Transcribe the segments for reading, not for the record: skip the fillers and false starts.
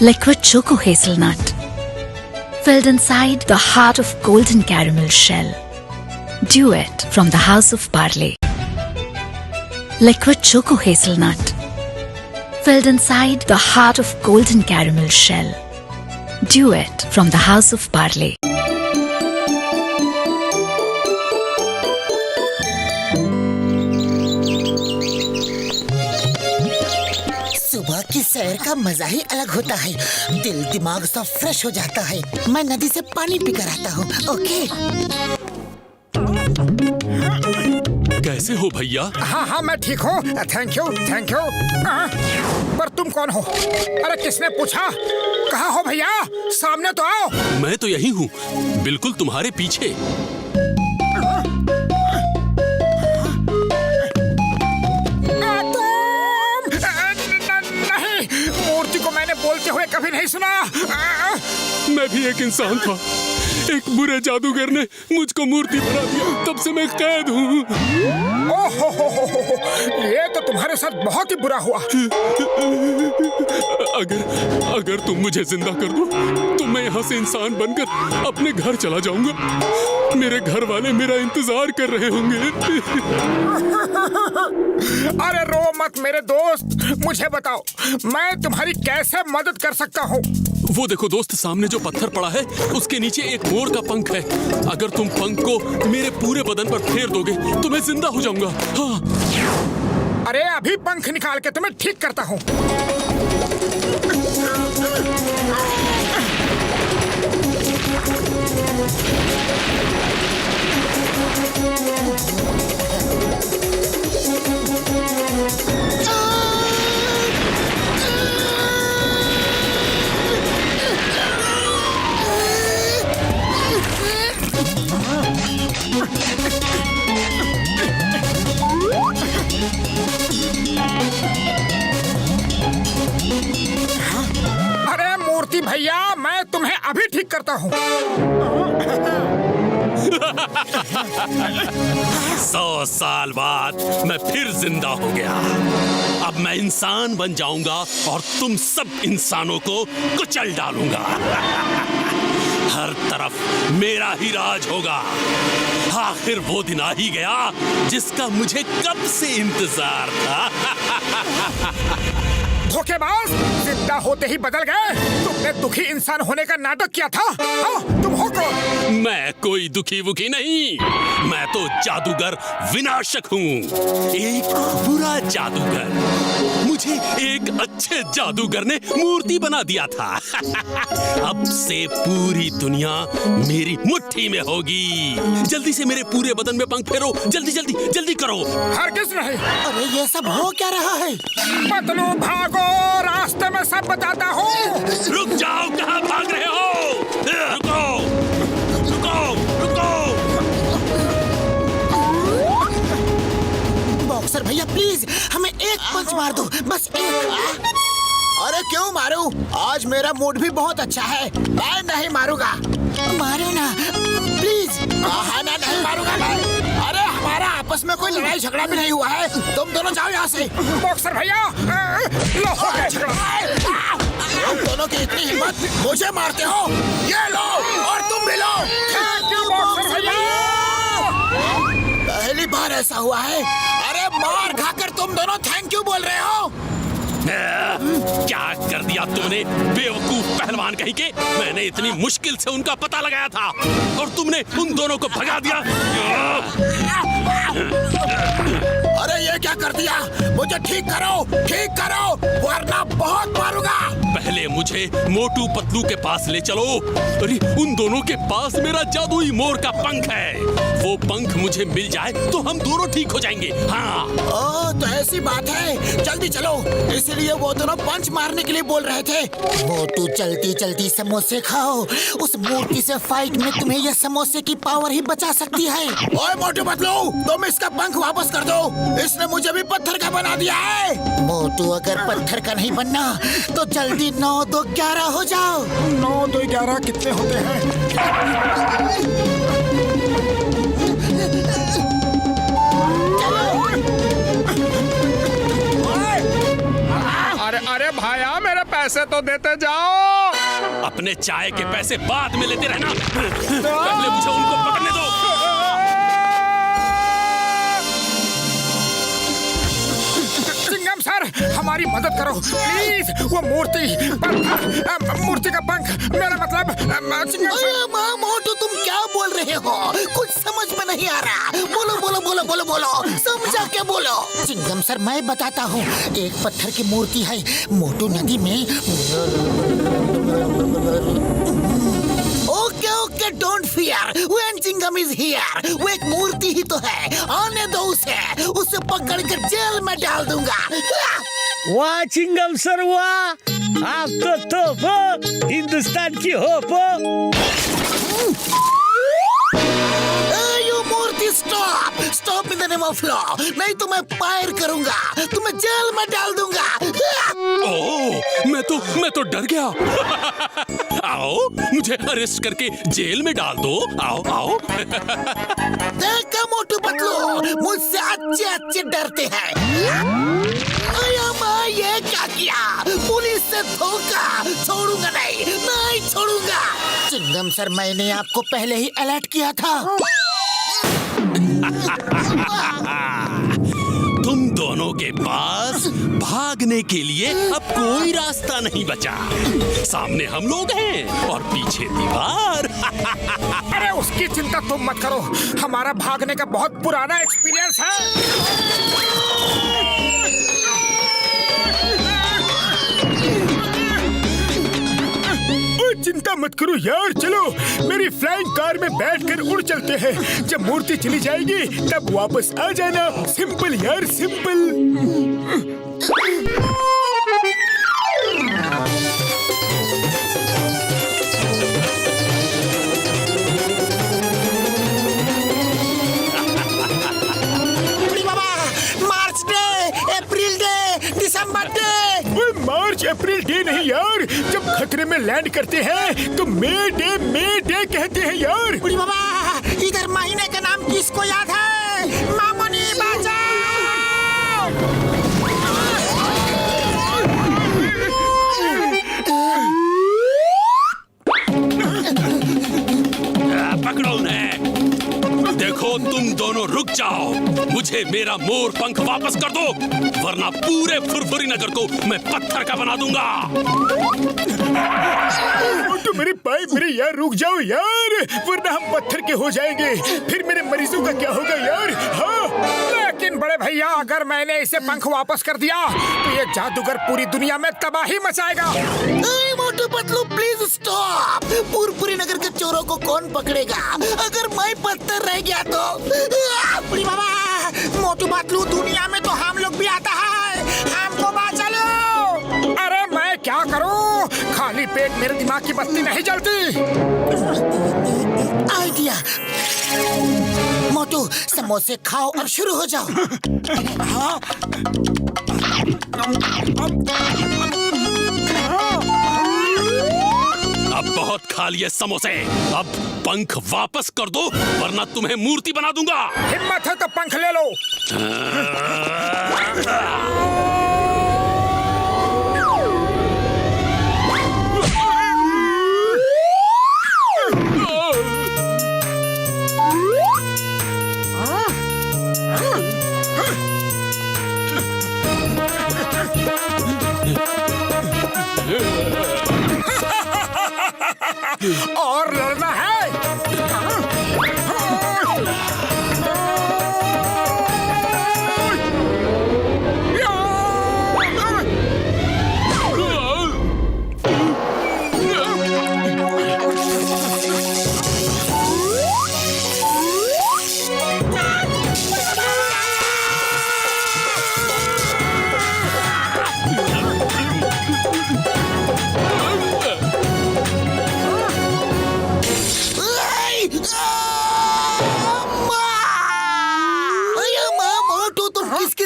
Liquid Choco Hazelnut, filled inside the heart of golden caramel shell. Duet from the House of Parle. Liquid Choco Hazelnut, filled inside the heart of golden caramel shell. Duet from the House of Parle. सुबह की सैर का मजा ही अलग होता है। दिल दिमाग सब फ्रेश हो जाता है। मैं नदी से पानी पीकर आता हूँ। ओके। कैसे हो भैया? हाँ हाँ मैं ठीक हूँ। Thank you thank you. पर तुम कौन हो? अरे किसने पूछा? कहाँ हो भैया? सामने तो आओ। मैं तो यही हूँ, बिल्कुल तुम्हारे पीछे। मूर्ति को मैंने बोलते हुए कभी नहीं सुना। मैं भी एक इंसान था। एक बुरे जादूगर ने मुझको मूर्ति बना दिया, तब से मैं कैद हूँ। ये तो तुम्हारे साथ बहुत ही बुरा हुआ। अगर तुम मुझे जिंदा कर दो तो मैं यहाँ से इंसान बनकर अपने घर चला जाऊंगा। मेरे घर वाले मेरा इंतजार कर रहे होंगे। अरे रो मत मेरे दोस्त, मुझे बताओ मैं तुम्हारी कैसे मदद कर सकता हूँ? वो देखो दोस्त, सामने जो पत्थर पड़ा है उसके नीचे एक मोर का पंख है। अगर तुम पंख को मेरे पूरे बदन पर फेर दोगे तो मैं जिंदा हो जाऊंगा। हाँ। अरे अभी पंख निकाल के तुम्हें ठीक करता हूँ। अरे मूर्ति भैया, मैं तुम्हें अभी ठीक करता हूँ। 100 साल बाद मैं फिर जिंदा हो गया। अब मैं इंसान बन जाऊंगा और तुम सब इंसानों को कुचल डालूंगा। हर तरफ मेरा ही राज होगा। आखिर वो दिन आ ही गया जिसका मुझे कब से इंतजार था। धोखेबाज, जिंदा होते ही बदल गए। तुमने दुखी इंसान होने का नाटक किया था। तुम हो कौन? मैं कोई दुखी वुखी नहीं, मैं तो जादूगर विनाशक हूँ। एक बुरा जादूगर। मुझे एक अच्छे जादूगर ने मूर्ति बना दिया था। अब से पूरी दुनिया मेरी मुट्ठी में होगी। जल्दी से मेरे पूरे बदन में पंख फेरो, जल्दी जल्दी जल्दी करो। हरगिज़ नहीं। अरे ये सब हो क्या रहा है? पतलू भागो, रास्ते में सब बताता हूँ। रुक जाओ, कहाँ भाग रहे हो? रुको रुको रुको। बॉक्सर भैया प्लीज हमें एक पंच मार दो, बस एक। अरे क्यों मारूं? आज मेरा मूड भी बहुत अच्छा है। मैं नहीं मारूंगा। मारो ना प्लीज। ना नहीं मारूंगा मैं। अरे हमारा आपस में कोई लड़ाई झगड़ा भी नहीं हुआ है। तुम दोनों जाओ यहाँ से। बॉक्सर भैया, लो हो गया झगड़ा। तुम दोनों की इतनी हिम्मत, मुझे मारते हो? ये लो और तुम भी लो। थैंक यू बॉक्सर भैया। पहली बार ऐसा हुआ है। अरे मार खाकर तुम दोनों थैंक यू बोल रहे हो? क्या कर दिया तुमने बेवकूफ पहलवान कहीं के? मैंने इतनी मुश्किल से उनका पता लगाया था और तुमने उन दोनों को भगा दिया। अरे ये क्या कर दिया? मुझे ठीक करो वरना बहुत मारूंगा। पहले मुझे मोटू पतलू के पास ले चलो। अरे उन दोनों के पास मेरा जादुई मोर का पंख है। वो पंख मुझे मिल जाए तो हम दोनों ठीक हो जाएंगे। हाँ। ओह तो ऐसी बात है, जल्दी चलो। इसीलिए वो दोनों पंच मारने के लिए बोल रहे थे। मोटू चलती चलती समोसे खाओ। उस मूर्ति से फाइट में तुम्हें ये समोसे की पावर ही बचा सकती है। ओए मोटू पतलू, तुम इसका पंख वापस कर दो। इसने मुझे भी पत्थर का बना दिया है। मोटू अगर पत्थर का नहीं बनना तो जल्दी 9, 2, 11 हो जाओ। 9, 2, 11 कितने होते हैं? अरे अरे भाया मेरे पैसे तो देते जाओ। अपने चाय के पैसे बाद में लेते रहना। पहले मुझे उनको पकड़ने दो। चिंगम सर, हमारी मदद करो प्लीज। वो मूर्ति का पंख, मेरा मतलब चिंगम सर। मोटू तुम क्या बोल रहे हो? कुछ समझ में नहीं आ रहा। बोलो बोलो बोलो बोलो बोलो, समझा के बोलो। चिंगम सर मैं बताता हूँ। एक पत्थर की मूर्ति है मोटू नदी में। Okay okay don't fear when Chingum is here. वो एक मूर्ति ही तो है, आने दो उसे पकड़ कर जेल में डाल दूंगा। वाह चिंगम सर वाह, आप तो तोप हो, हिंदुस्तान की होप हो। यू मूर्ति stop stop in the name of law, नहीं तो मैं फायर करूंगा, तुम्हें जेल में डाल दूंगा। ओह, मैं तो डर गया। आओ, मुझे अरेस्ट करके जेल में डाल दो। आओ आओ। देखा मोटू पतलू, मुझसे अच्छे डरते हैं। ये क्या किया? पुलिस से धोखा। छोड़ूंगा नहीं छोड़ूंगा। चिंगम सर मैंने आपको पहले ही अलर्ट किया था। तुम दोनों के पास भागने के लिए अब कोई रास्ता नहीं बचा। सामने हम लोग हैं और पीछे दीवार। अरे उसकी चिंता तुम मत करो, हमारा भागने का बहुत पुराना एक्सपीरियंस है। चिंता मत करो यार, चलो मेरी फ्लाइंग कार में बैठकर उड़ चलते हैं। जब मूर्ति चली जाएगी तब वापस आ जाना। सिंपल यार सिंपल। मार्च डे, अप्रैल डे, दिसंबर डे। मार्च अप्रैल डे नहीं यार, जब खतरे में लैंड करते हैं तो मे डे कहते हैं यार। बुढ़ी बाबा, इधर महीने का नाम किसको याद है? मामूनी बचाओ। पकड़ो उन्हें। देखो तुम दोनों रुक जाओ, मुझे मेरा मोर पंख वापस कर दो, वरना पूरे फुरफुरी नगर को मैं पत्थर का बना दूंगा। तो मेरे भाई मेरे यार रुक जाओ यार, वरना हम पत्थर के हो जाएंगे। फिर मेरे मरीजों का क्या होगा यार? हाँ लेकिन बड़े भैया, अगर मैंने इसे पंख वापस कर दिया तो ये जादूगर पूरी दुनिया में तबाही मचाएगा। Motu Patlu please stop. पूरी नगर के चोरों को कौन पकड़ेगा अगर मैं पत्थर रह गया तो? बुढ़ी बाबा, मोटू पतलू दुनिया में तो हम लोग भी आता है, हमको बचा लो। अरे मैं क्या करूं, खाली पेट मेरे दिमाग की बत्ती नहीं जलती। आइडिया। मोटू समोसे खाओ और शुरू हो जाओ। अब बहुत खा लिए समोसे, अब पंख वापस कर दो वरना तुम्हें मूर्ति बना दूंगा। हिम्मत है तो पंख ले लो। और लड़ना है।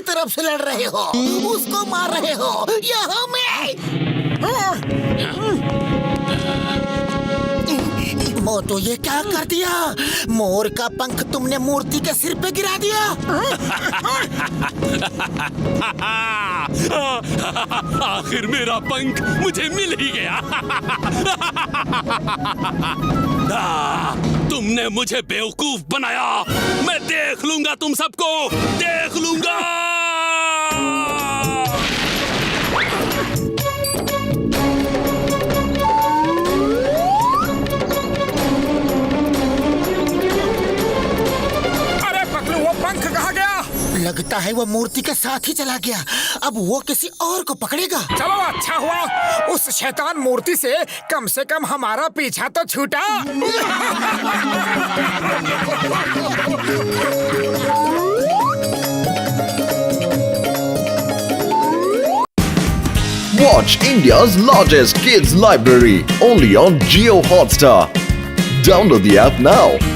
तरफ से लड़ रहे हो, उसको मार रहे हो या हमें? मोटू ये क्या कर दिया? मोर का पंख तुमने मूर्ति के सिर पे गिरा दिया। आखिर मेरा पंख मुझे मिल ही गया। तुमने मुझे बेवकूफ बनाया। मैं देख लूंगा तुम सबको, देख लूंगा। अरे पतलू, वो पंख कहाँ गया? लगता है वो मूर्ति के साथ ही चला गया। अब वो किसी और को पकड़ेगा। चलो अच्छा हुआ, उस शैतान मूर्ति से कम हमारा पीछा तो छूटा। Watch India's largest kids library only on Jio Hotstar. Download the app now.